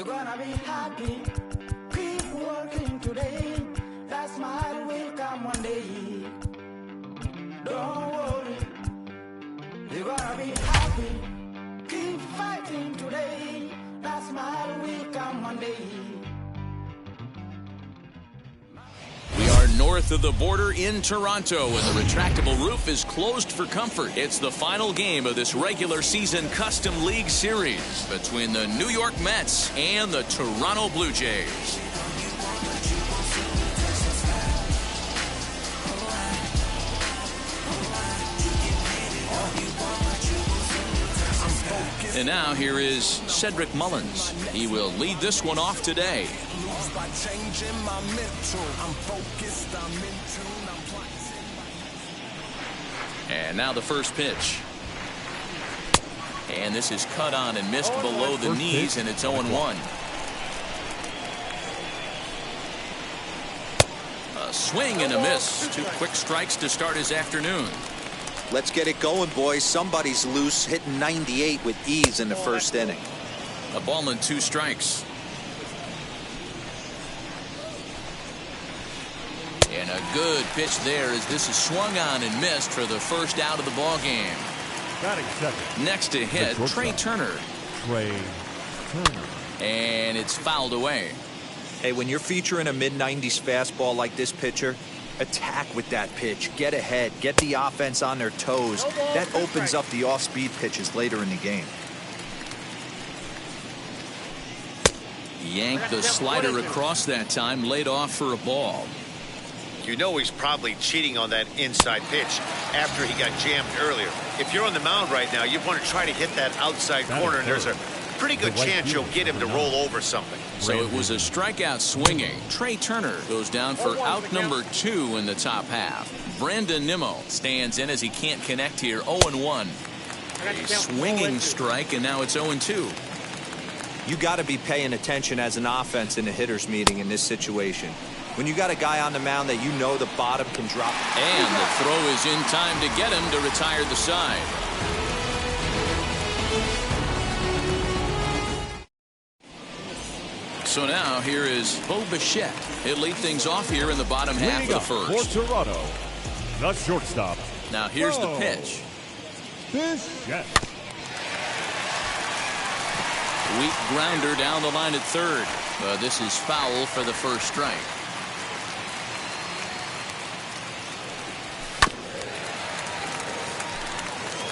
You're gonna be happy. Keep working today. That smile will come one day. Don't worry. You're gonna be happy. Keep fighting today. That smile will come one day. We are north of the border in Toronto, and the retractable roof is closed for comfort. It's the final game of this regular season Custom League Series between the New York Mets and the Toronto Blue Jays. And now here is Cedric Mullins. He will lead this one off today. And now the first pitch. And this is cut on and missed below the knees, and it's 0-1. A swing and a miss. 2 quick strikes to start his afternoon. Let's get it going, boys. Somebody's loose, hitting 98 with ease in the first inning. A ball and 2 strikes. And a good pitch there as this is swung on and missed for the first out of the ball game. Next to hit, Trey Turner. And it's fouled away. Hey, when you're featuring a mid-90s fastball like this pitcher, attack with that pitch. Get ahead. Get the offense on their toes. That opens up the off-speed pitches later in the game. Yanked the slider across that time, laid off for a ball. You know he's probably cheating on that inside pitch after he got jammed earlier. If you're on the mound right now, you want to try to hit that outside corner, and there's a pretty good chance you'll get him to roll over something. So it was a strikeout swinging. Trey Turner goes down for out number 2 in the top half. Brandon Nimmo stands in as he can't connect here. 0-1. A swinging strike, and now it's 0-2. You got to be paying attention as an offense in a hitter's meeting in this situation. When you got a guy on the mound that you know the bottom can drop. And the throw is in time to get him to retire the side. So now here is Bo Bichette. He'll lead things off here in the bottom half of the first. For Toronto, the shortstop. Now here's the pitch. Bichette. Weak grounder down the line at third. But this is foul for the first strike.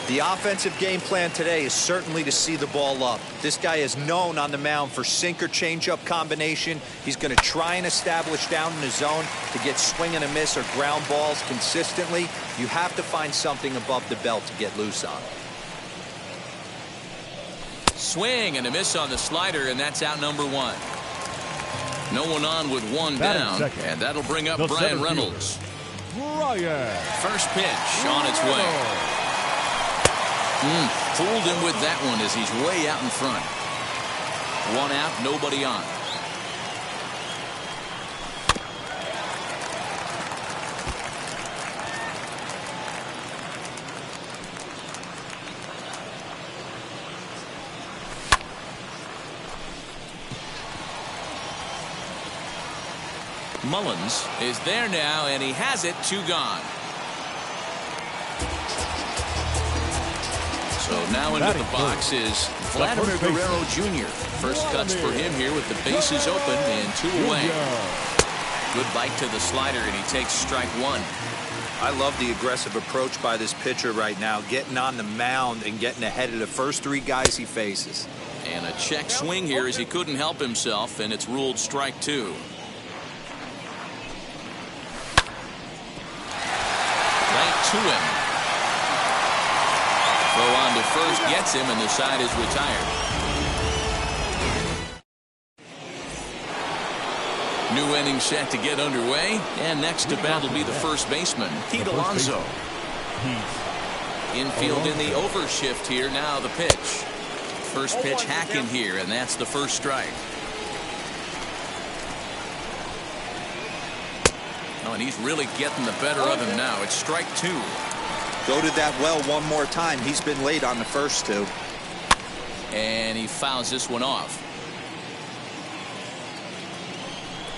The offensive game plan today is certainly to see the ball up. This guy is known on the mound for sinker changeup combination. He's going to try and establish down in the zone to get swing and a miss or ground balls consistently. You have to find something above the belt to get loose on. Swing and a miss on the slider, and that's out number 1. No one on with 1 down, and that'll bring up Brian Reynolds. First pitch on its way. Fooled him with that one as he's way out in front. 1 out, nobody on. Mullins is there now, and he has it. 2 gone. So now into the box is Vladimir Guerrero Jr. First cuts for him here with the bases open and 2 away. Good bite to the slider, and he takes strike 1. I love the aggressive approach by this pitcher right now, getting on the mound and getting ahead of the first 3 guys he faces. And a check swing here as he couldn't help himself, and it's ruled strike 2. Right to him. Throw on to first gets him, and the side is retired. New inning set to get underway, and next to bat will be the first baseman, Pete Alonso. Infield in the overshift here. Now the pitch. First pitch hacking here, and that's the first strike. Oh, and he's really getting the better of him now. It's strike 2. Go to that well one more time. He's been late on the first 2. And he fouls this one off.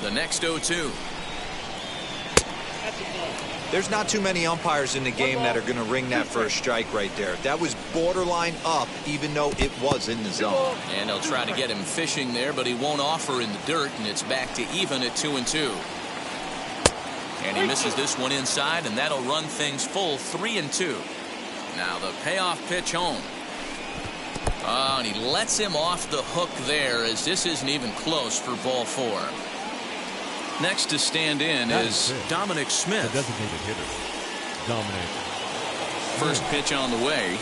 The next 0-2. There's not too many umpires in the game that are going to ring that for a strike right there. That was borderline up, even though it was in the zone. And they'll try to get him fishing there, but he won't offer in the dirt, and it's back to even at 2-2. And he misses this one inside, and that'll run things full 3-2. Now the payoff pitch home. Oh, and he lets him off the hook there, as this isn't even close for ball 4. Next to stand in is Dominic Smith. The designated hitter, Dominic. First pitch on the way.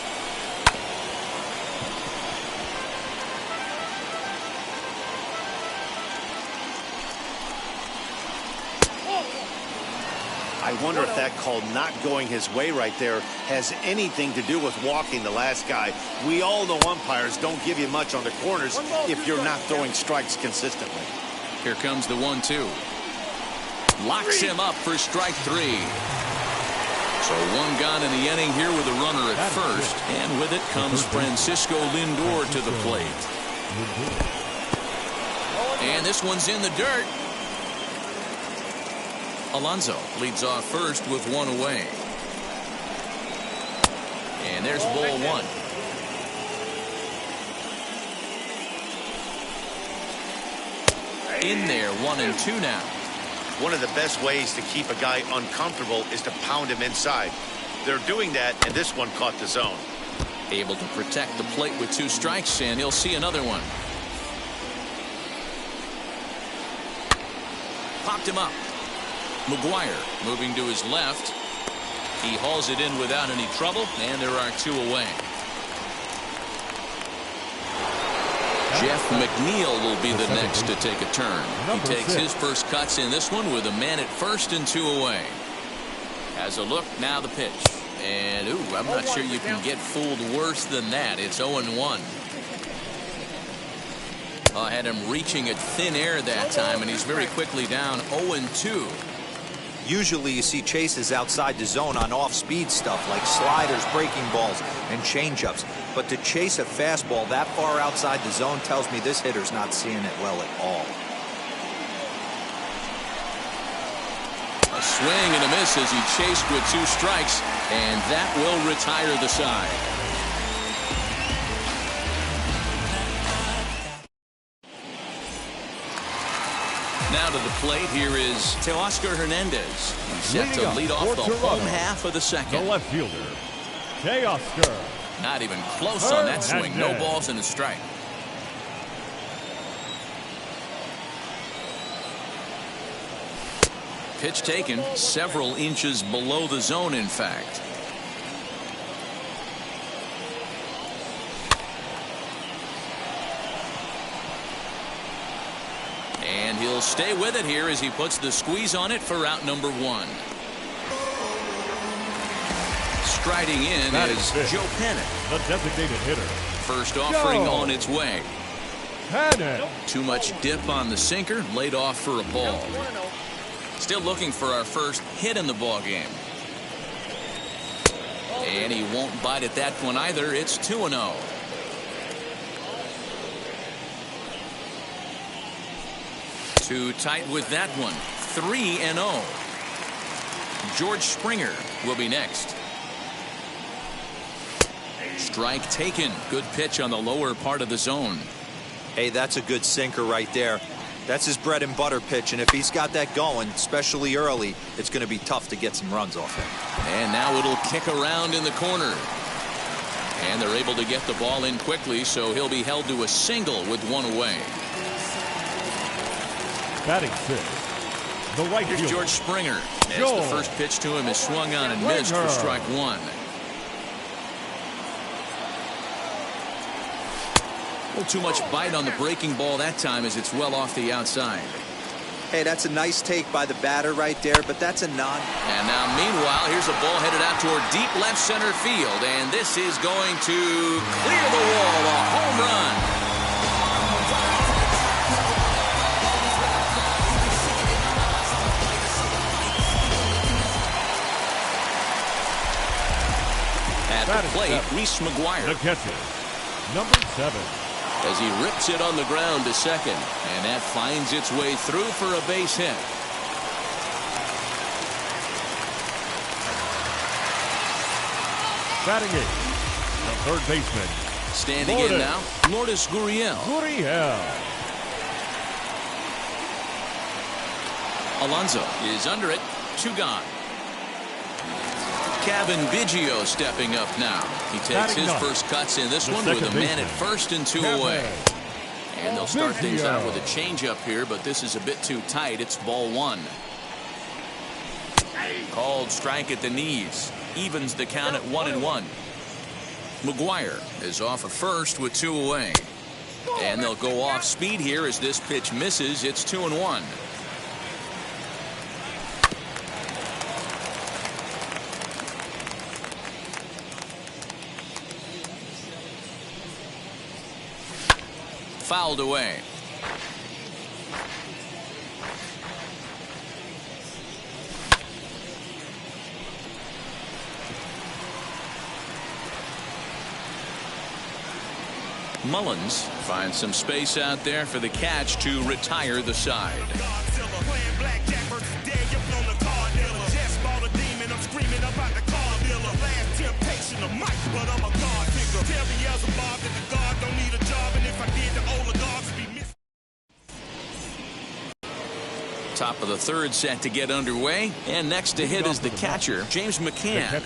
I wonder if that call not going his way right there has anything to do with walking the last guy. We all know umpires don't give you much on the corners if you're not throwing strikes consistently. Here comes the 1-2. Locks him up for strike 3. So one gone in the inning here with a runner at first. And with it comes Francisco Lindor to the plate. And this one's in the dirt. Alonso leads off first with one away. And there's ball 1. In there, 1-2 now. One of the best ways to keep a guy uncomfortable is to pound him inside. They're doing that, and this one caught the zone. Able to protect the plate with 2 strikes, and he'll see another one. Popped him up. McGuire moving to his left. He hauls it in without any trouble, and there are 2 away. Jeff McNeil will be the next to take a turn. He takes his first cuts in this one with a man at first and 2 away. Has a look, now the pitch. And, ooh, I'm not sure you can get fooled worse than that. It's 0-1. I had him reaching at thin air that time, and he's very quickly down 0-2. Usually you see chases outside the zone on off-speed stuff like sliders, breaking balls, and changeups. But to chase a fastball that far outside the zone tells me this hitter's not seeing it well at all. A swing and a miss as he chased with 2 strikes, and that will retire the side. Now to the plate, here is Teoscar Hernandez. He's set to lead off the home half of the second. The left fielder, Teoscar. Not even close on that swing. No balls and a strike. Pitch taken several inches below the zone, in fact. And he'll stay with it here as he puts the squeeze on it for out number 1. Striding in is Joe Pennant. The designated hitter. First offering on its way. Pennant. Too much dip on the sinker, laid off for a ball. Still looking for our first hit in the ball game. And he won't bite at that one either. It's 2-0. Too tight with that one. 3-0. George Springer will be next. Strike taken. Good pitch on the lower part of the zone. Hey, that's a good sinker right there. That's his bread and butter pitch, and if he's got that going, especially early, it's going to be tough to get some runs off him. And now it'll kick around in the corner. And they're able to get the ball in quickly, so he'll be held to a single with 1 away. Batting 6. The right Here's fielder, George Springer. As the first pitch to him is swung on and missed for strike 1. A little too much bite on the breaking ball that time as it's well off the outside. Hey, that's a nice take by the batter right there, but that's a non. And now, meanwhile, here's a ball headed out toward deep left center field, and this is going to clear the wall. A home run. At the plate, Reese McGuire. The catcher, number 7. as he rips it on the ground to second. And that finds its way through for a base hit. Batting it, the third baseman. Standing in now, Lourdes Gurriel. Alonso is under it. 2 gone. Kevin Biggio stepping up now. He takes his first cuts in this one with a man at first and 2 away. And they'll start things out with a changeup here, but this is a bit too tight. It's ball 1. Called strike at the knees. Evens the count at 1-1. McGuire is off of first with 2 away. And they'll go off speed here as this pitch misses. It's 2-1. Fouled away. Mullins finds some space out there for the catch to retire the side. Top of the third set to get underway, and next to hit is the catcher, James McCann.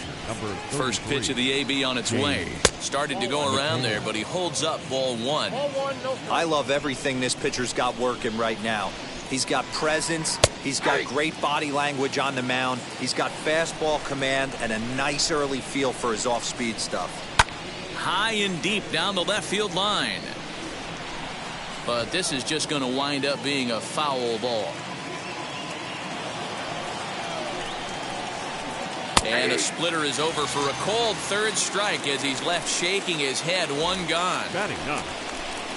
First pitch of the AB on its way. Started to go around there, but he holds up ball 1. I love everything this pitcher's got working right now. He's got presence. He's got great body language on the mound. He's got fastball command and a nice early feel for his off-speed stuff. High and deep down the left field line. But this is just going to wind up being a foul ball. And a splitter is over for a called third strike as he's left shaking his head. 1 gone.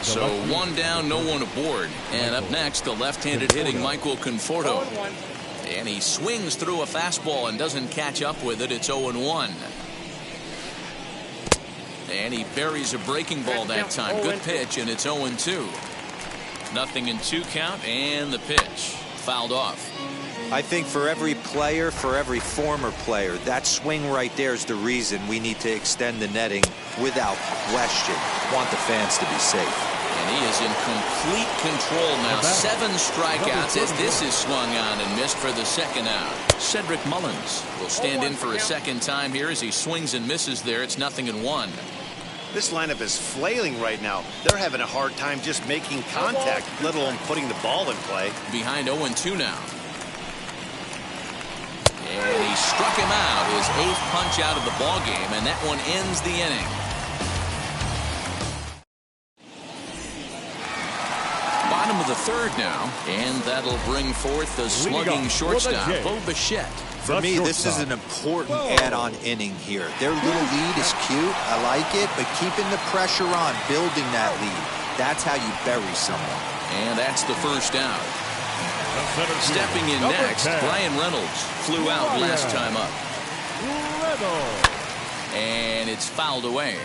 So 1 down, no one aboard. And up next, the left-handed hitting Michael Conforto. And he swings through a fastball and doesn't catch up with it. It's 0-1. And he buries a breaking ball that time. Good pitch, and it's 0-2. 0-2 count, and the pitch fouled off. I think for every player, for every former player, that swing right there is the reason we need to extend the netting without question. Want the fans to be safe. And he is in complete control now. 7 strikeouts as this is swung on and missed for the second out. Cedric Mullins will stand in for a second time here as he swings and misses there. It's 0-1. This lineup is flailing right now. They're having a hard time just making contact, let alone putting the ball in play. Behind 0-2 now. And he struck him out, his 8th punch out of the ball game, and that one ends the inning. Bottom of the third now, and that'll bring forth the slugging shortstop, Bo Bichette. For me, this is an important add-on inning here. Their little lead is cute, I like it, but keeping the pressure on, building that lead, that's how you bury someone. And that's the first out. Stepping in next, Brian Reynolds flew out last time up. And it's fouled away.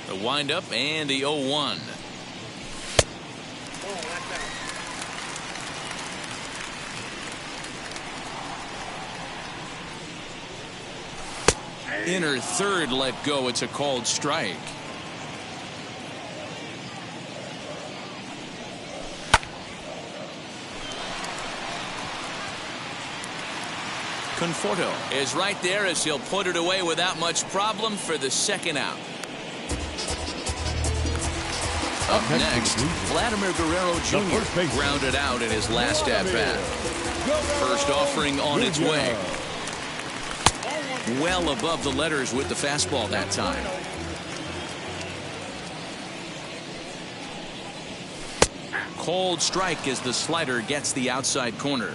The windup and the 0-1. Inner third let go. It's a called strike. Conforto is right there as he'll put it away without much problem for the second out. Up next, Vladimir Guerrero Jr. grounded out in his last at-bat. First offering on its way. Well above the letters with the fastball that time. Cold strike as the slider gets the outside corner.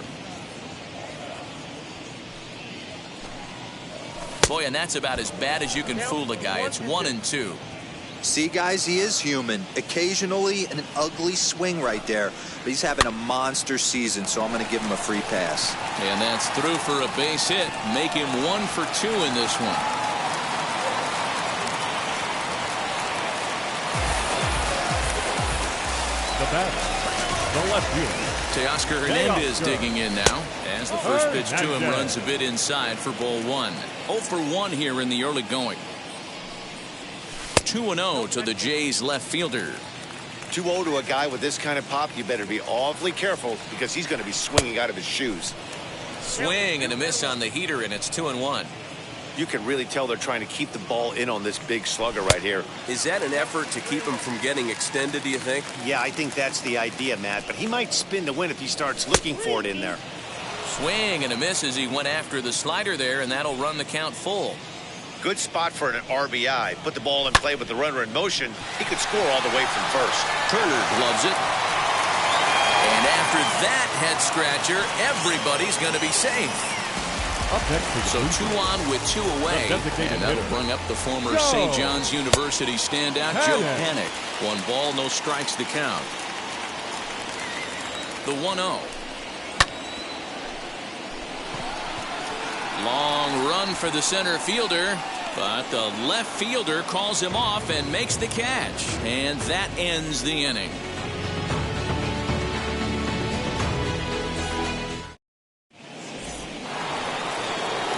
Boy, and that's about as bad as you can fool a guy. It's 1-2. See, guys, he is human. Occasionally an ugly swing right there, but he's having a monster season, so I'm going to give him a free pass. And that's through for a base hit. Make him 1 for 2 in this one. batter, the left fielder. Teoscar Hernandez digging in now as the first pitch to him runs a bit inside for ball one. 0 for 1 here in the early going. 2-0 to the Jays left fielder. 2-0 to a guy with this kind of pop, you better be awfully careful because he's going to be swinging out of his shoes. Swing and a miss on the heater, and it's 2-1. You can really tell they're trying to keep the ball in on this big slugger right here. Is that an effort to keep him from getting extended, do you think? Yeah, I think that's the idea, Matt, but he might spin to win if he starts looking for it in there. Swing and a miss as he went after the slider there, and that'll run the count full. Good spot for an RBI. Put the ball in play with the runner in motion. He could score all the way from first. Turner gloves it. And after that head scratcher, everybody's going to be safe. So 2 on with 2 away, and that'll bring up the former St. John's University standout, Joe Panik. 1 ball, no strikes to count. The 1-0. Long run for the center fielder, but the left fielder calls him off and makes the catch, and that ends the inning.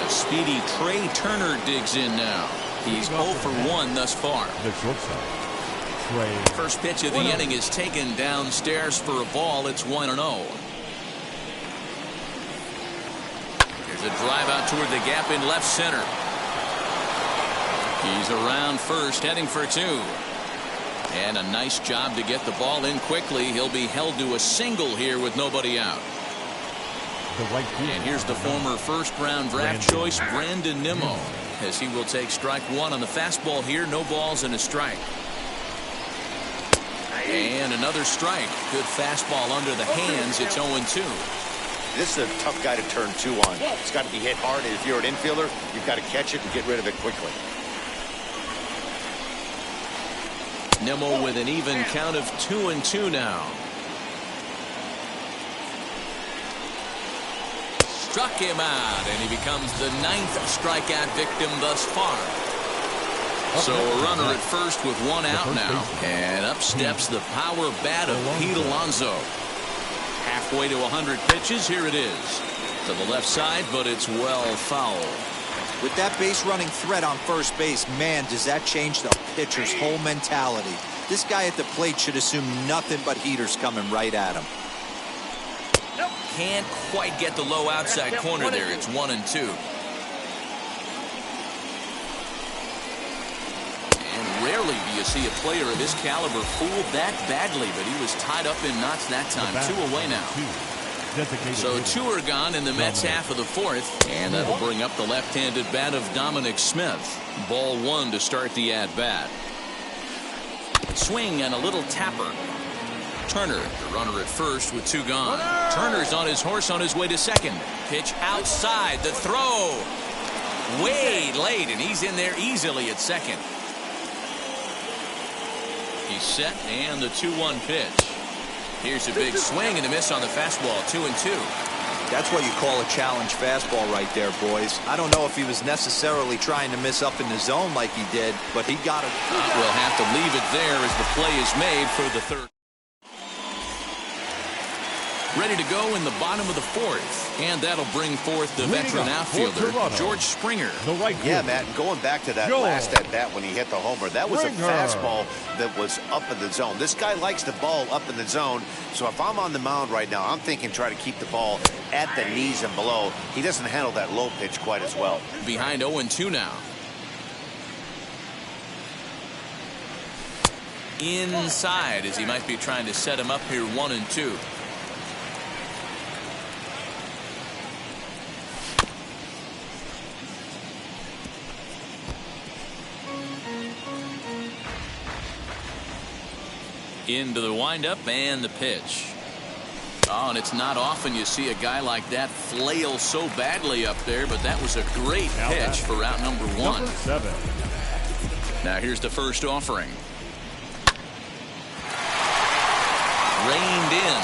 Speedy Trey Turner digs in now. He's 0 for 1 thus far. The shortstop, Trey. First pitch of the inning is taken downstairs for a ball. It's 1-0. There's a drive out toward the gap in left center. He's around first, heading for 2. And a nice job to get the ball in quickly. He'll be held to a single here with nobody out. And here's the former first-round draft choice, Brandon Nimmo, as he will take strike 1 on the fastball here. No balls and a strike. And another strike. Good fastball under the hands. It's 0-2. This is a tough guy to turn 2 on. It's got to be hit hard. If you're an infielder, you've got to catch it and get rid of it quickly. Nimmo with an even count of 2-2 now. Struck him out, and he becomes the 9th strikeout victim thus far. So a runner at first with 1 out now. And up steps the power bat of Pete Alonso. Halfway to 100 pitches. Here it is. To the left side, but it's well foul. With that base running threat on first base, man, does that change the pitcher's whole mentality. This guy at the plate should assume nothing but heaters coming right at him. Can't quite get the low outside corner there. It's 1-2. And rarely do you see a player of his caliber fooled that badly, but he was tied up in knots that time. 2 away now. So 2 are gone in the Mets half of the 4th, and that'll bring up the left-handed bat of Dominic Smith. Ball 1 to start the at-bat. Swing and a little tapper. Turner, the runner at first with 2 gone. Turner's on his horse on his way to second. Pitch outside, the throw. Way late, and he's in there easily at second. He's set, and the 2-1 pitch. Here's a big swing and a miss on the fastball, 2-2. That's what you call a challenge fastball right there, boys. I don't know if he was necessarily trying to miss up in the zone like he did, but he got it. We'll have to leave it there as the play is made for the 3rd. Ready to go in the bottom of the 4th, and that'll bring forth the veteran outfielder, George Springer. Yeah, Matt, and going back to that last at-bat when he hit the homer, that was a fastball that was up in the zone. This guy likes the ball up in the zone, so if I'm on the mound right now, I'm thinking try to keep the ball at the knees and below. He doesn't handle that low pitch quite as well. Behind 0-2 now. Inside as he might be trying to set him up here 1-2. Into the windup and the pitch. Oh, and it's not often you see a guy like that flail so badly up there, but that was a great pitch for out number 1. Now here's the first offering. Reined in.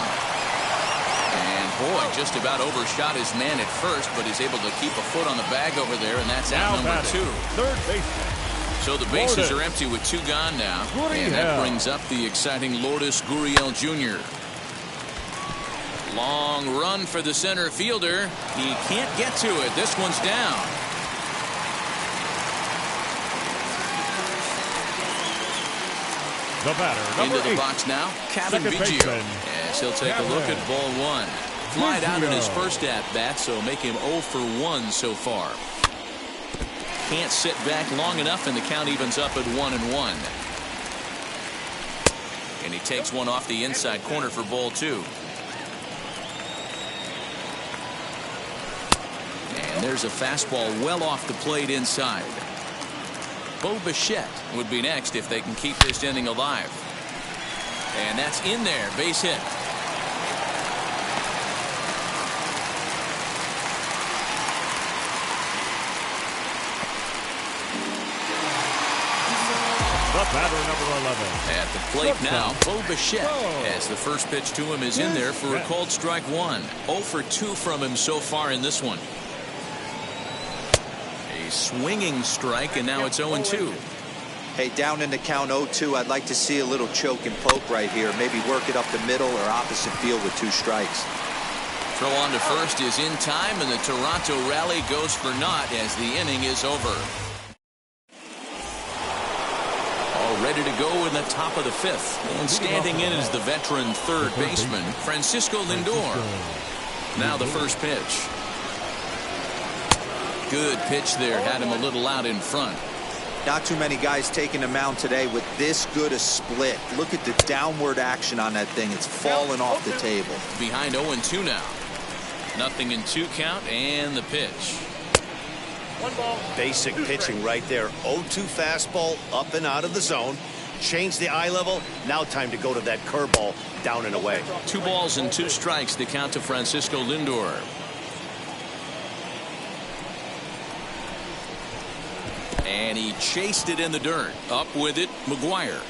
And boy, just about overshot his man at first, but he's able to keep a foot on the bag over there, and that's out number 2. Third baseman, So the bases are empty with 2 gone now. And that brings up the exciting Lourdes Gurriel Jr. Long run for the center fielder. He can't get to it. This one's down. The batter, Into the 8. box now, Kevin Biggio. As he'll take a look at ball 1. Flied out in his first at-bat, so make him 0 for 1 so far. Can't sit back long enough, and the count evens up at 1-1. And he takes one off the inside corner for ball 2. And there's a fastball well off the plate inside. Bo Bichette would be next if they can keep this inning alive. And that's in there, base hit. The batter, number 11. At the plate now, Bo Bichette, as the first pitch to him is in there for a called strike 1. 0 for 2 from him so far in this one. A swinging strike, and now it's 0-2. Hey, down in the count 0-2, I'd like to see a little choke and poke right here. Maybe work it up the middle or opposite field with 2 strikes. Throw on to first is in time, and the Toronto rally goes for naught as the inning is over. All ready to go in the top of the 5th. And standing in is the veteran third baseman, Francisco Lindor. Now the first pitch. Good pitch there. Had him a little out in front. Not too many guys taking the mound today with this good a split. Look at the downward action on that thing. It's falling off the table. Behind 0-2 now. Nothing in 2 count, and the pitch. 1 ball. Basic pitching right there. 0-2 fastball up and out of the zone. Change the eye level. Now time to go to that curveball down and away. 2 balls and 2 strikes. The count to Francisco Lindor. And he chased it in the dirt. Up with it, McGuire.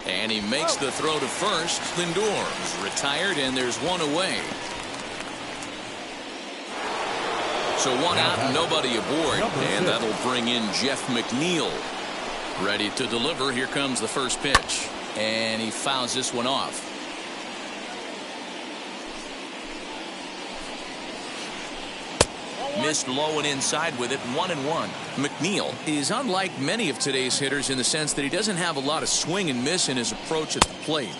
And he makes the throw to first. Lindor is retired, and there's 1 away. So 1 out and nobody aboard. And that'll bring in Jeff McNeil. Ready to deliver. Here comes the first pitch. And he fouls this one off. Missed low and inside with it. 1-1. McNeil is unlike many of today's hitters in the sense that he doesn't have a lot of swing and miss in his approach at the plate.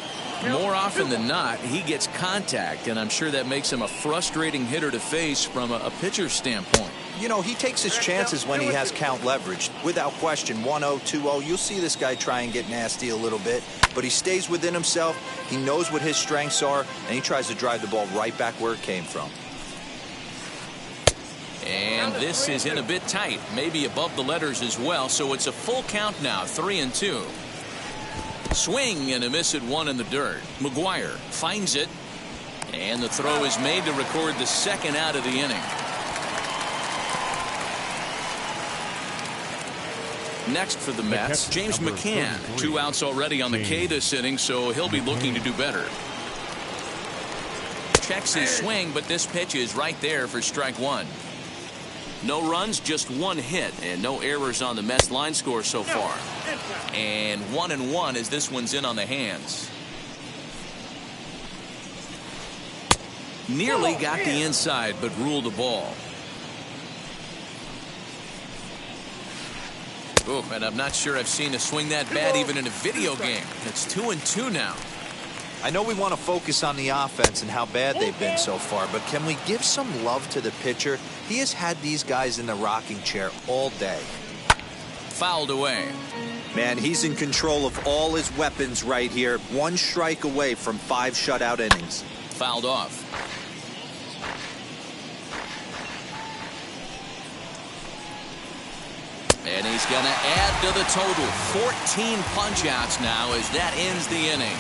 More often than not, he gets contact, and I'm sure that makes him a frustrating hitter to face from a pitcher's standpoint. You know, he takes his chances when he has count leverage. Without question, 1-0, 2-0, you'll see this guy try and get nasty a little bit, but he stays within himself. He knows what his strengths are, and he tries to drive the ball right back where it came from. And this is in a bit tight, maybe above the letters as well, so it's a full count now, 3-2. Swing and a miss at 1 in the dirt. McGuire finds it, and the throw is made to record the 2nd out of the inning. Next for the Mets, James McCann. 2 outs already on the K this inning, so he'll be looking to do better. Checks his swing, but this pitch is right there for strike 1. No runs, just 1 hit, and no errors on the Mets line score so far. And 1-1 as this one's in on the hands. Nearly got the inside, but ruled the ball. Oh, and I'm not sure I've seen a swing that bad even in a video game. It's 2-2 now. I know we want to focus on the offense and how bad they've been so far, but can we give some love to the pitcher? He has had these guys in the rocking chair all day. Fouled away. Man, he's in control of all his weapons right here. 1 strike away from 5 shutout innings. Fouled off. And he's going to add to the total. 14 punch-outs now as that ends the inning.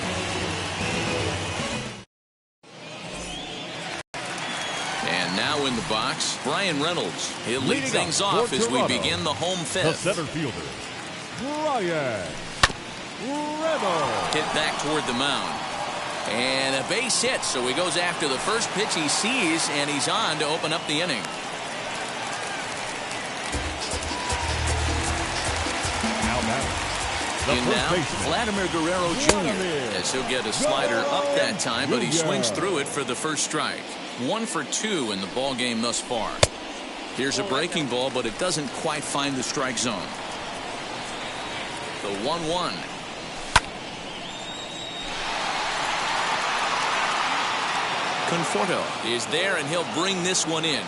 And now in the box, Brian Reynolds. He'll lead things off as we begin the home 5th. The center fielder, Brian Reynolds. Hit back toward the mound. And a base hit, so he goes after the first pitch he sees, and he's on to open up the inning. Now In now, Vladimir Guerrero Jr. as he'll get a slider up that time, but he swings through it for the first strike. 1 for 2 in the ball game thus far. Here's a breaking ball, but it doesn't quite find the strike zone. The 1-1. Conforto is there, and he'll bring this one in.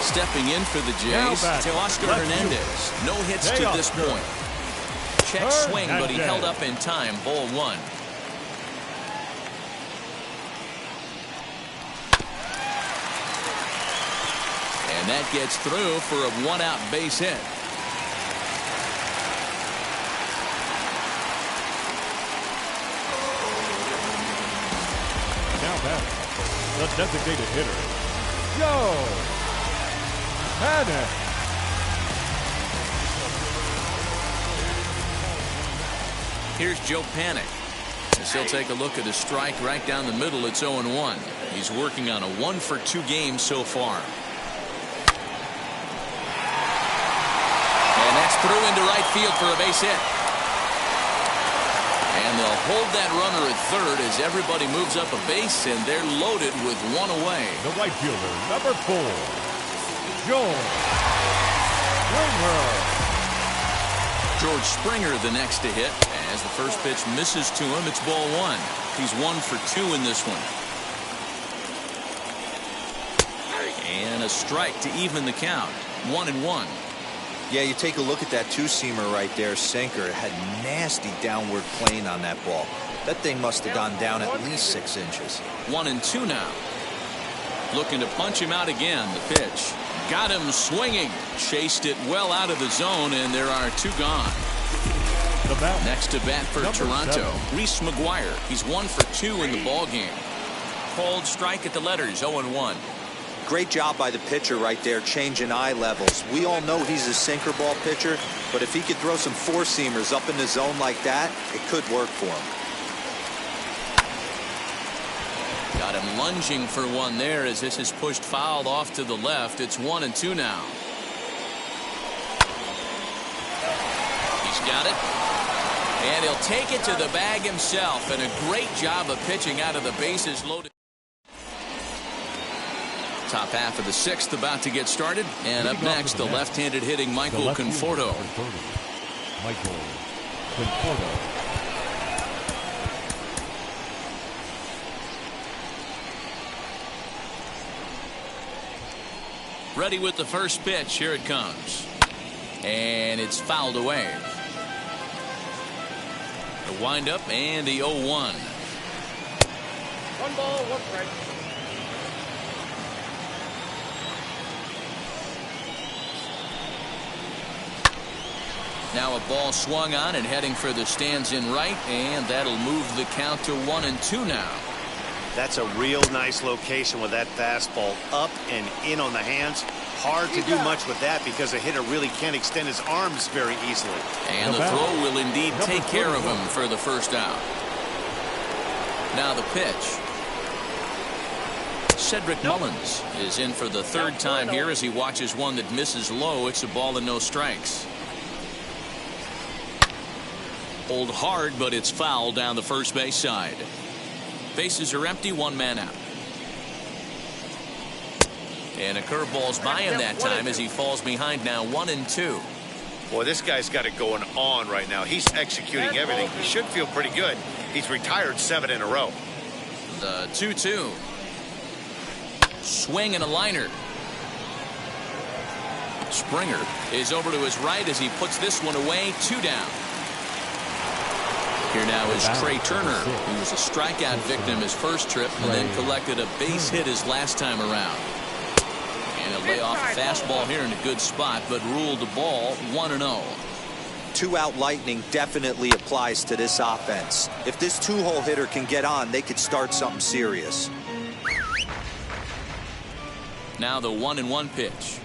Stepping in for the Jays, Teoscar Hernandez. No hits to this point. Check swing, but he held up in time. Ball 1. And that gets through for a 1-out base hit. Now back, the designated hitter, Joe Panic. Here's Joe Panic. As he'll take a look at a strike right down the middle. It's 0-1. He's working on a 1 for 2 game so far. And that's through into right field for a base hit. And they'll hold that runner at third as everybody moves up a base, and they're loaded with 1 away. The right fielder, number 4, George Springer. George Springer the next to hit. As the first pitch misses to him, it's ball 1. He's 1 for 2 in this one. And a strike to even the count. 1-1. Yeah, you take a look at that two-seamer right there, sinker. It had nasty downward plane on that ball. That thing must have gone down at least 6 inches. 1-2 now. Looking to punch him out again. The pitch. Got him swinging. Chased it well out of the zone, and there are 2 gone. Next to bat for Toronto, Reese McGuire. He's 1 for 2 in the ball game. Called strike at the letters, 0-1. Great job by the pitcher right there, changing eye levels. We all know he's a sinker ball pitcher, but if he could throw some four-seamers up in the zone like that, it could work for him. Got him lunging for one there as this is pushed fouled off to the left. It's 1-2 now. He's got it. And he'll take it to the bag himself, and a great job of pitching out of the bases loaded. Top half of the 6th about to get started, and up next the left-handed hitting Michael Conforto. Michael Conforto. Ready with the first pitch. Here it comes, and it's fouled away. The windup and the 0-1. 1 ball, 1 strike. Now a ball swung on and heading for the stands in right, and that'll move the count to 1-2 now. That's a real nice location with that fastball up and in on the hands. Hard to do much with that because a hitter really can't extend his arms very easily. And the throw will indeed take care of him for the first out. Now the pitch. Cedric Mullins is in for the 3rd time here as he watches one that misses low. It's a ball and no strikes. Hold hard, but it's foul down the first base side. Bases are empty, 1 man out. And a curveball's by him that time as he falls behind now 1-2. Boy, this guy's got it going on right now. He's executing everything. He should feel pretty good. He's retired 7 in a row. The 2-2. Swing and a liner. Springer is over to his right as he puts this one away. 2 down. Here now is Trey Turner, who was a strikeout victim his first trip and then collected a base hit his last time around. And he'll lay off a fastball here in a good spot, but ruled the ball 1-0. 2-out lightning definitely applies to this offense. If this 2-hole hitter can get on, they could start something serious. Now the 1-1 pitch.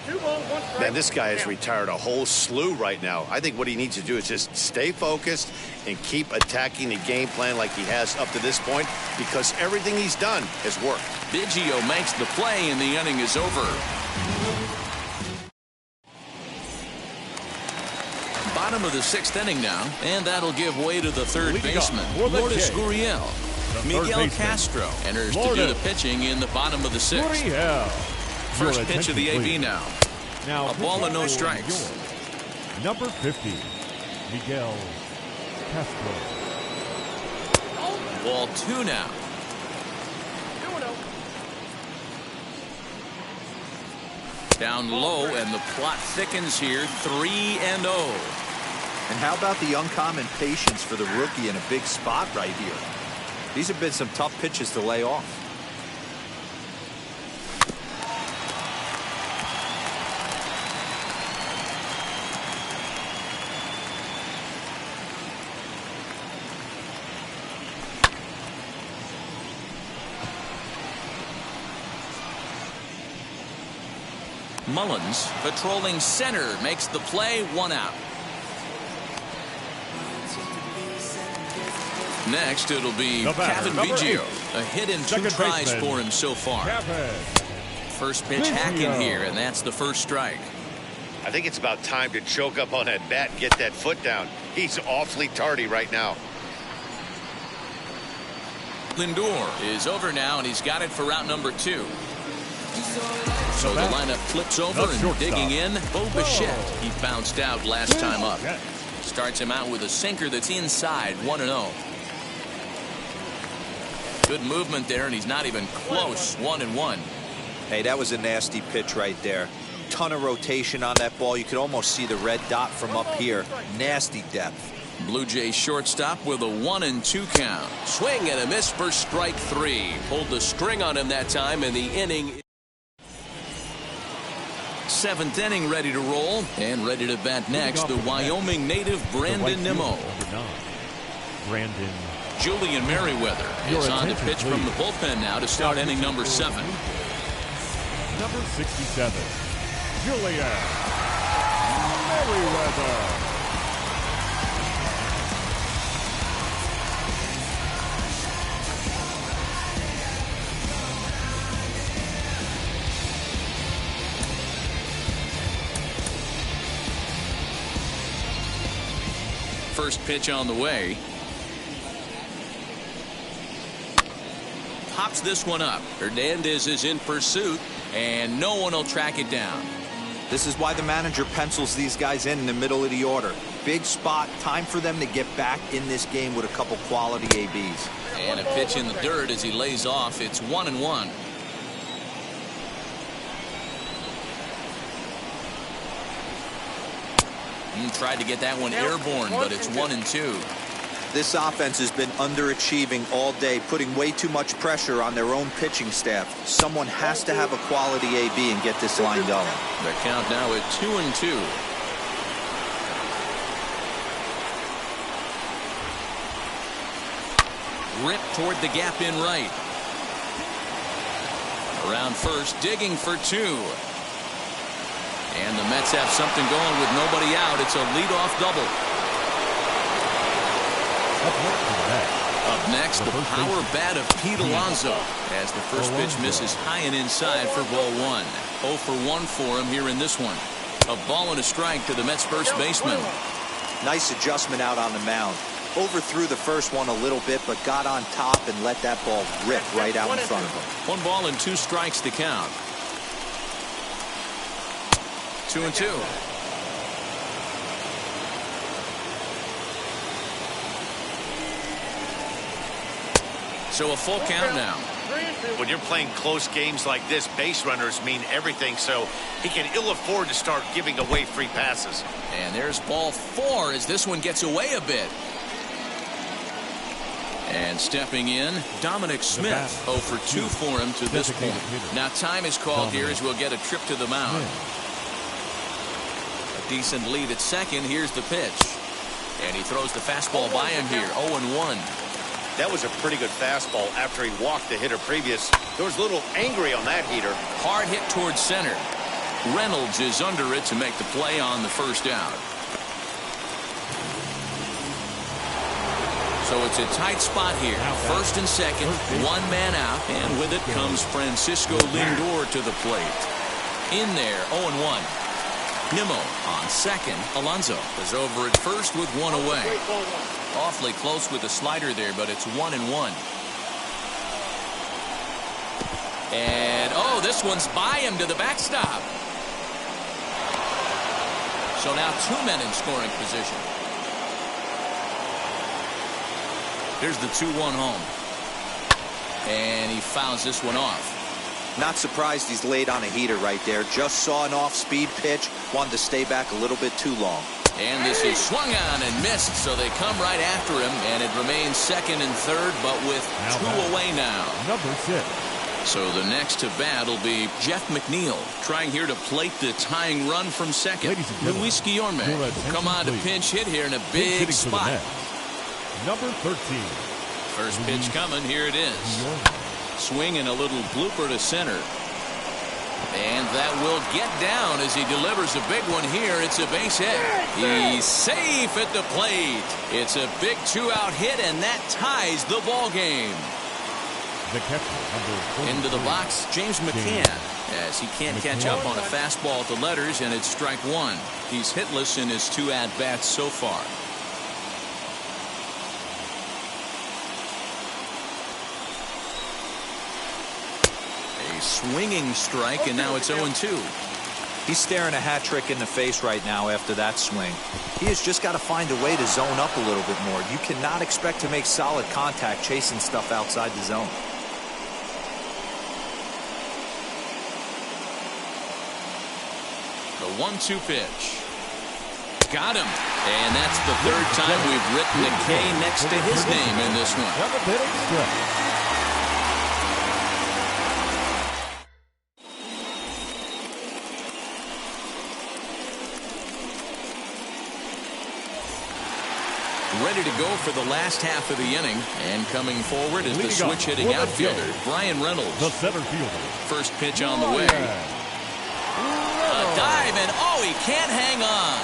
2 balls, 1 strike. Man, this guy has retired a whole slew right now. I think what he needs to do is just stay focused and keep attacking the game plan like he has up to this point, because everything he's done has worked. Biggio makes the play and the inning is over. bottom of the 6th inning now, and that'll give way to the third baseman, for the Lourdes Jays, Gurriel. the Miguel third baseman, Castro enters to do the Lourdes pitching in the bottom of the 6th. Gurriel. First Your pitch of the attention, AB please. now. Now A ball and no pitching for strikes. your number 50, Miguel Castro. Ball 2 now. Down low, and the plot thickens here, 3-0. And how about the uncommon patience for the rookie in a big spot right here? These have been some tough pitches to lay off. Mullins patrolling center makes the play, 1 out. Next, it'll be The batter, Kevin number Biggio. 8. A hit and 2 Second tries baseman, for him so far. Kevin First pitch hacking Biggio. here, and that's the first strike. I think it's about time to choke up on that bat and get that foot down. He's awfully tardy right now. Lindor is over now, and he's got it for route number 2. So the lineup flips over The and shortstop, digging in, Bo Bichette. He bounced out last time up. Bichette. Starts him out with a sinker that's inside, 1-0. Good movement there, and he's not even close, 1-1. Hey, that was a nasty pitch right there. Ton of rotation on that ball. You could almost see the red dot from up here. Nasty depth. Blue Jays shortstop with a 1-2 count. Swing and a miss for strike 3. Pulled the string on him that time, and the inning. 7th inning ready to roll, and ready to bat next, the Wyoming native Brandon Nimmo. Brandon. Julian Merriweather is on to pitch from the bullpen now to start inning number 7. Number 67, Julian Merriweather. First pitch on the way. Pops this one up. Hernandez is in pursuit, and no one will track it down. This is why the manager pencils these guys in the middle of the order. Big spot, time for them to get back in this game with a couple quality ABs. And a pitch in the dirt as he lays off. It's 1-1. Tried to get that one airborne, but it's 1-2. This offense has been underachieving all day, putting way too much pressure on their own pitching staff. Someone has to have a quality AB and get this line going. The count now at 2-2. Rip toward the gap in right. Around first, digging for 2. And the Mets have something going with nobody out. It's a leadoff double. Up next, the power bat of Pete Alonso, as the first pitch misses high and inside for ball 1. 0 for 1 for him here in this one. A ball and a strike to the Mets first baseman. Nice adjustment out on the mound. Overthrew the first one a little bit, but got on top and let that ball rip right out in front of him. 1 ball and 2 strikes to count. 2-2. So a full count now. When you're playing close games like this, base runners mean everything, so he can ill afford to start giving away free passes. And there's ball 4 as this one gets away a bit. And stepping in, Dominic Smith. 0 for 2 for him to this point. Now time is called here as we'll get a trip to the mound. A decent lead at second. Here's the pitch. And he throws the fastball by him here. 0-1. That was a pretty good fastball after he walked the hitter previous. There was a little angry on that heater. Hard hit towards center. Reynolds is under it to make the play on the first out. So it's a tight spot here. First and second, 1 man out. And with it comes Francisco Lindor to the plate. In there, 0-1. Nimmo on second. Alonso is over at first with one away. Awfully close with the slider there, but it's 1-1. And, oh, this one's by him to the backstop. So now 2 men in scoring position. Here's the 2-1 home. And he fouls this one off. Not surprised he's laid on a heater right there. Just saw an off-speed pitch. Wanted to stay back a little bit too long. And this is swung on and missed, so they come right after him, and it remains second and third, but with two away now. Number 6. So the next to bat will be Jeff McNeil, trying here to plate the tying run from second. Luis Guillorme come on to pinch hit here in a big spot. Number 13. First pitch coming, here it is. Swing and a little blooper to center. And that will get down as he delivers a big one here. It's a base hit. He's safe at the plate. It's a big 2-out hit, and that ties the ball game. The catcher, into the box, James McCann, as he can't catch up on a fastball at the letters, and it's strike one. He's hitless in his 2 at-bats so far. A swinging strike, and now it's 0-2. He's staring a hat trick in the face right now after that swing. He has just got to find a way to zone up a little bit more. You cannot expect to make solid contact chasing stuff outside the zone. The 1-2 pitch. Got him. And that's the third time we've written a K next to his name in this one. Ready to go for the last half of the inning. And coming forward is the switch-hitting outfielder, Brian Reynolds. The center fielder. First pitch on the way. A dive, and oh, he can't hang on.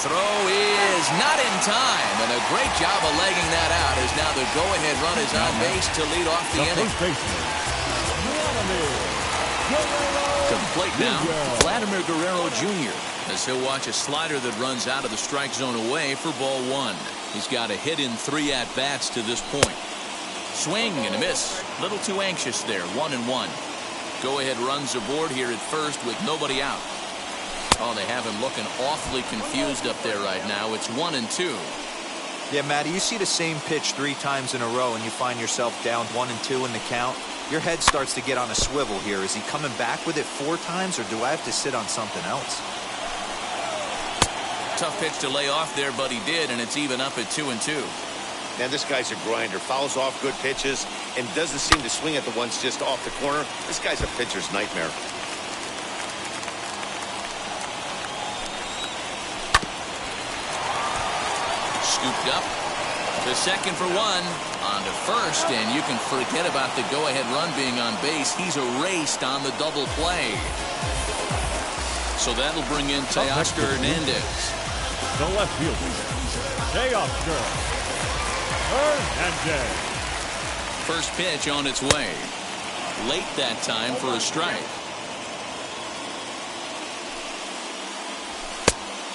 Throw is not in time, and a great job of legging that out as now the go-ahead run is on base to lead off the inning. To the plate now, Vladimir Guerrero Jr. as he'll watch a slider that runs out of the strike zone away for ball one. He's got a hit in 3 at-bats to this point. Swing and a miss. Little too anxious there, 1-1. Go-ahead runs aboard here at first with nobody out. Oh, they have him looking awfully confused up there right now. It's 1-2. Yeah, Matty, you see the same pitch 3 times in a row and you find yourself down 1-2 in the count. Your head starts to get on a swivel here. Is he coming back with it 4 times, or do I have to sit on something else? Tough pitch to lay off there, but he did, and it's even up at 2-2. Man, this guy's a grinder. Fouls off good pitches and doesn't seem to swing at the ones just off the corner. This guy's a pitcher's nightmare. Scooped up to second for 1. On to first, and you can forget about the go-ahead run being on base. He's erased on the double play. So that'll bring in Teoscar Hernandez. The left fielder, Teoscar Hernandez. First pitch on its way. Late that time for a strike.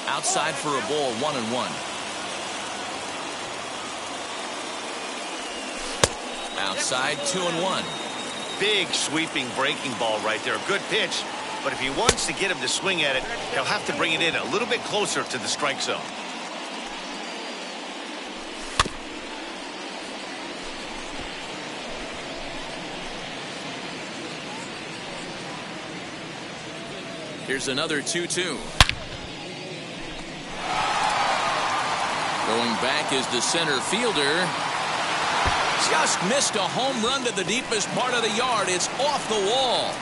Outside for a ball, 1-1. Outside, 2-1. Big sweeping breaking ball right there. Good pitch. But if he wants to get him to swing at it, he'll have to bring it in a little bit closer to the strike zone. Here's another 2-2. Going back is the center fielder. Just missed a home run to the deepest part of the yard. It's off the wall.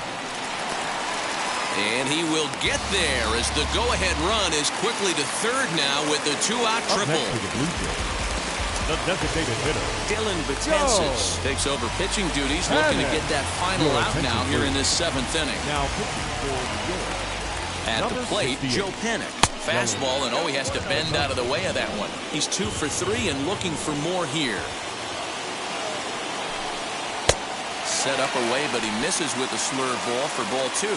And he will get there as the go-ahead run is quickly to third now with the 2-out triple. The designated hitter, Dylan Betances takes over pitching duties, looking to get that final out now here in this 7th inning. Now pitching for New York. At the plate, Joe Panik. Fastball, and oh, he has to bend out of the way of that one. He's 2 for 3 and looking for more here. Set up away, but he misses with a slurve ball for ball 2.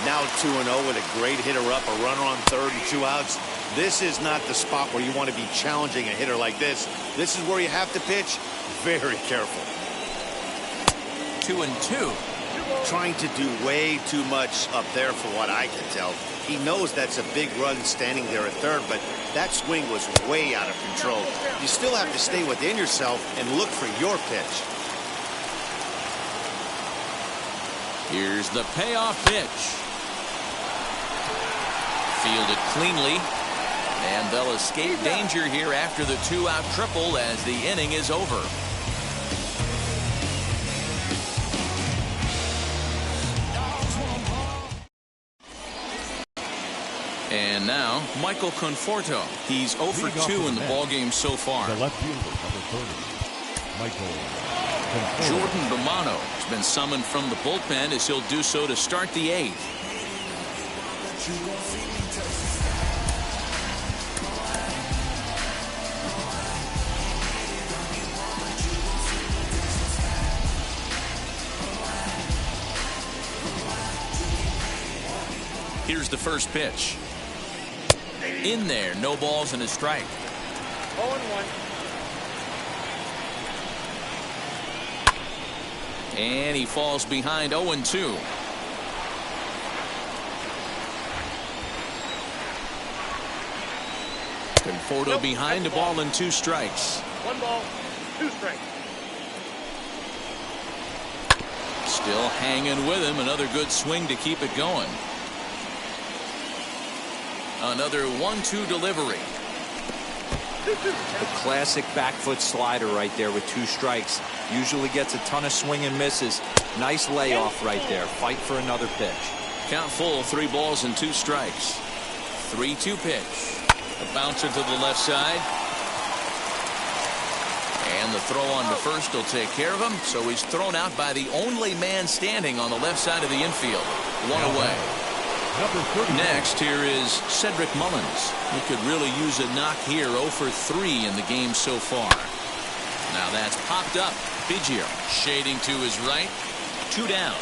Now 2-0 with a great hitter up, a runner on third and 2 outs. This is not the spot where you want to be challenging a hitter like this. This is where you have to pitch very careful. 2-2. Trying to do way too much up there for what I can tell. He knows that's a big run standing there at third, but that swing was way out of control. You still have to stay within yourself and look for your pitch. Here's the payoff pitch. Fielded cleanly. And they'll escape danger here after the 2-out triple as the inning is over. And now, Michael Conforto. He's 0 for 2 in the ballgame so far. The left fielder, number 30, Michael Conforto. Jordan Bomano has been summoned from the bullpen as he'll do so to start the 8th. Here's the first pitch. In there, no balls and a strike. 0-1. And he falls behind 0-2. Conforto behind, a ball and 2 strikes. 1 ball, 2 strikes. Still hanging with him. Another good swing to keep it going. Another 1-2 delivery. A classic back foot slider right there with 2 strikes. Usually gets a ton of swing and misses. Nice layoff right there. Fight for another pitch. Count full, 3 balls and 2 strikes. 3-2 pitch. A bouncer to the left side. And the throw on to first will take care of him. So he's thrown out by the only man standing on the left side of the infield. 1 away. Next, here is Cedric Mullins. He could really use a knock here. 0 for 3 in the game so far. Now that's popped up. Biggio shading to his right. 2 down.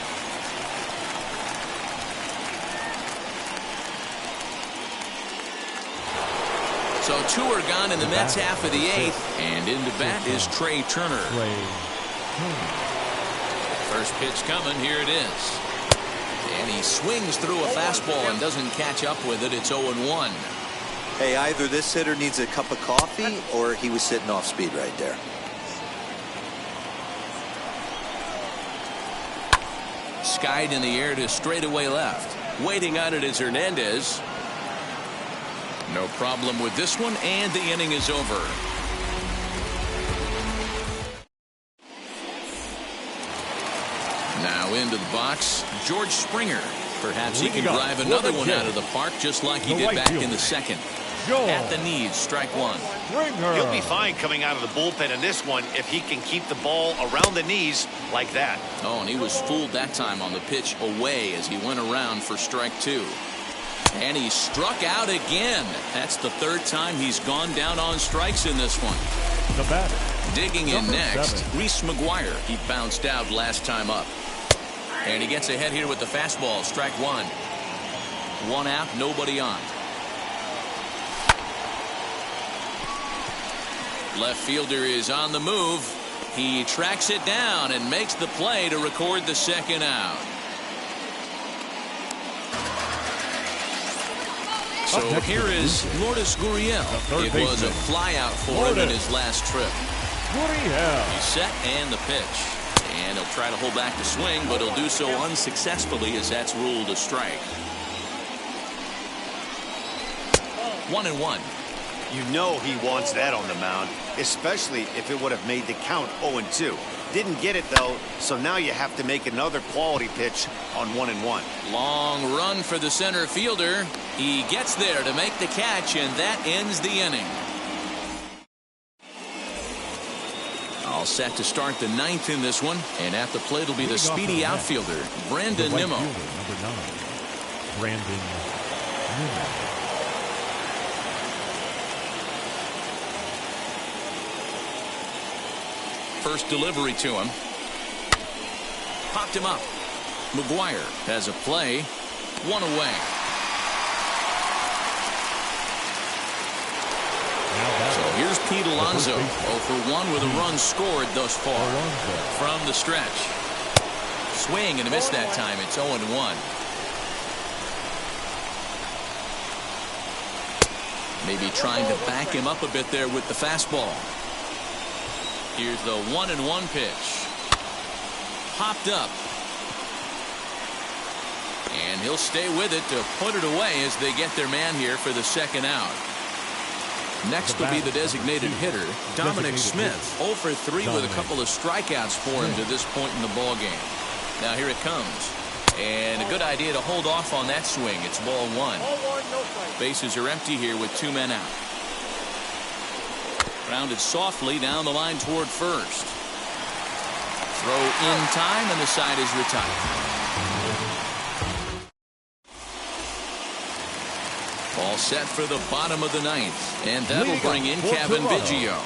So 2 are gone in the Mets half of the 8th. And into bat is Trey Turner. First pitch coming. Here it is. And he swings through a fastball and doesn't catch up with it. It's 0-1. Hey, either this hitter needs a cup of coffee or he was sitting off speed right there. Skied in the air to straightaway left. Waiting on it is Hernandez. No problem with this one, and the inning is over. Now into the box, George Springer. Perhaps he can drive another one out of the park just like he did back in the second. At the knees, strike 1. He'll be fine coming out of the bullpen in this one if he can keep the ball around the knees like that. Oh, and he was fooled that time on the pitch away as he went around for strike 2. And he struck out again. That's the 3rd time he's gone down on strikes in this one. The batter. Digging in next, Reese McGuire. He bounced out last time up. And he gets ahead here with the fastball. Strike 1. 1 out, nobody on. Left fielder is on the move. He tracks it down and makes the play to record the 2nd out. So here is Lourdes Gurriel. It was a flyout for him in his last trip. He's set and the pitch. And he'll try to hold back the swing, but he'll do so unsuccessfully as that's ruled a strike. 1-1. You know he wants that on the mound, especially if it would have made the count 0-2. Didn't get it, though, so now you have to make another quality pitch on 1-1. Long run for the center fielder. He gets there to make the catch, and that ends the inning. All set to start the 9th in this one, and at the plate will be the speedy outfielder, Brandon Nimmo. Number 9, Brandon Nimmo. First delivery to him. Popped him up. McGuire has a play. One away. So here's Pete Alonso, 0 for 1 with a run scored thus far. From the stretch. Swing and a miss that time. It's 0-1. Maybe trying to back him up a bit there with the fastball. Here's the 1-1 pitch. Popped up. And he'll stay with it to put it away as they get their man here for the second out. Next will be the designated hitter, Dominic Smith, 0 for 3 with a couple of strikeouts for him to this point in the ball game. Now here it comes. And a good idea to hold off on that swing. It's ball 1. Bases are empty here with 2 men out. Grounded softly down the line toward first. Throw in time, and the side is retired. All set for the bottom of the 9th, and that'll bring in Kevin Biggio.